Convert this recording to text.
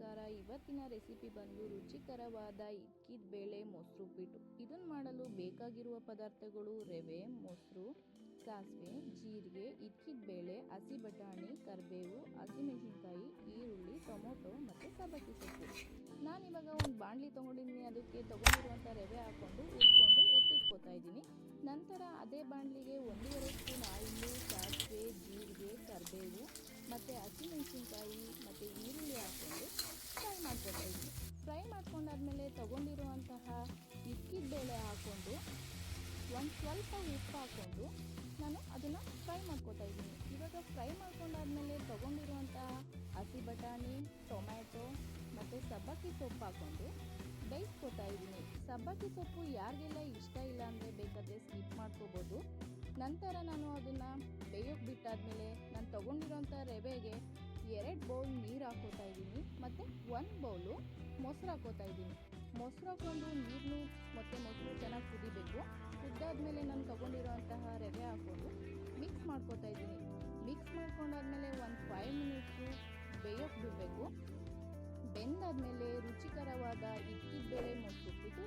ನಮಸ್ಕಾರ. ಇವತ್ತಿನ ರೆಸಿಪಿ ಬಂದು ರುಚಿಕರವಾದ ಇಕ್ಕಿದ ಬೇಳೆ ಮೊಸರು ಉಪ್ಪಿಟ್ಟು. ಇದನ್ನು ಮಾಡಲು ಬೇಕಾಗಿರುವ ಪದಾರ್ಥಗಳು ರವೆ, ಮೊಸರು, ಸಾಸಿವೆ, ಜೀರಿಗೆ, ಇಕ್ಕಿದ ಬೇಳೆ, ಹಸಿ ಬಟಾಣಿ, ಕರಿಬೇವು, ಹಸಿಮೆಣಸಿನಕಾಯಿ, ಈರುಳ್ಳಿ, ಟೊಮೊಟೊ ಮತ್ತು ಸಬ್ಬಕ್ಕಿ ಸೊಪ್ಪು. ನಾನಿವಾಗ ಒಂದು ಬಾಣಲಿ ತೊಗೊಂಡಿದ್ದೀನಿ. ಅದಕ್ಕೆ ತೊಗೊಂಡಿರುವಂಥ ರವೆ ಹಾಕ್ಕೊಂಡು ಹುರ್ಕೊಂಡು ಎತ್ತಿಟ್ಕೋತಾ ಇದ್ದೀನಿ. ನಂತರ ಅದೇ ಬಾಣಲಿಗೆ 1.5 ಸ್ಪೂನ್ ಆಯಿಲು, ಸಾಸಿವೆ, ಜೀರಿಗೆ, ಕರಿಬೇವು ಮತ್ತು ಹಸಿಮೆಣಸಿನಕಾಯಿ ಮತ್ತು ಈರುಳ್ಳಿ ಹಾಕ್ಕೊಂಡು ಫ್ರೈ ಮಾಡ್ಕೊತಾ ಇದ್ದೀನಿ. ಫ್ರೈ ಮಾಡ್ಕೊಂಡಾದ್ಮೇಲೆ ತೊಗೊಂಡಿರುವಂತಹ ಇಕ್ಕಿದ ಬೇಳೆ ಹಾಕ್ಕೊಂಡು ಒಂದು ಸ್ವಲ್ಪ ಉಪ್ಪು ಹಾಕ್ಕೊಂಡು ನಾನು ಅದನ್ನು ಫ್ರೈ ಮಾಡ್ಕೊತಾ ಇದ್ದೀನಿ. ಇವಾಗ ಫ್ರೈ ಮಾಡ್ಕೊಂಡಾದ್ಮೇಲೆ ತೊಗೊಂಡಿರುವಂತಹ ಹಸಿ ಬಟಾಣಿ, ಟೊಮ್ಯಾಟೊ ಮತ್ತು ಸಬ್ಬಕ್ಕಿ ಸೊಪ್ಪು ಹಾಕ್ಕೊಂಡು ಬೇಯಿಸ್ಕೊತಾ ಇದ್ದೀನಿ. ಸಬ್ಬಕ್ಕಿ ಸೊಪ್ಪು ಯಾರಿಗೆಲ್ಲ ಇಷ್ಟ ಇಲ್ಲ ಅಂದರೆ ಬೇಕಾದರೆ ಸ್ಕಿಪ್ ಮಾಡ್ಕೋಬೋದು. ನಂತರ ನಾನು ಅದನ್ನು ಬೇಯೋಕ್ಕೆ ಬಿಟ್ಟಾದಮೇಲೆ ನಾನು ತೊಗೊಂಡಿರೋಂಥ ರವೆಗೆ 2 ಬೌಲ್ ನೀರು ಹಾಕ್ಕೋತಾ ಇದ್ದೀನಿ ಮತ್ತು 1 ಬೌಲು ಮೊಸರು ಹಾಕ್ಕೋತಾ ಇದ್ದೀನಿ. ಮೊಸರು ಹಾಕ್ಕೊಂಡು ನೀರು ಮತ್ತು ಮೊಸರು ಚೆನ್ನಾಗಿ ಕುದಿಬೇಕು. ಕುದ್ದಾದ್ಮೇಲೆ ನಾನು ತೊಗೊಂಡಿರೋಂತಹ ರವೆ ಹಾಕ್ಕೊಂಡು ಮಿಕ್ಸ್ ಮಾಡ್ಕೋತಾ ಇದ್ದೀನಿ. ಮಿಕ್ಸ್ ಮಾಡ್ಕೊಂಡಾದ್ಮೇಲೆ ಒಂದು 5 ಮಿನಿಟ್ಸು ಬೇಯೋಕ್ಕೆ ಬಿಡಬೇಕು. ಬೆಂದಾದ್ಮೇಲೆ ರುಚಿಕರವಾದ ಇಕ್ಕಿದ ಬೇಳೆ ಮೊಸರು ಉಪ್ಪಿಟ್ಟು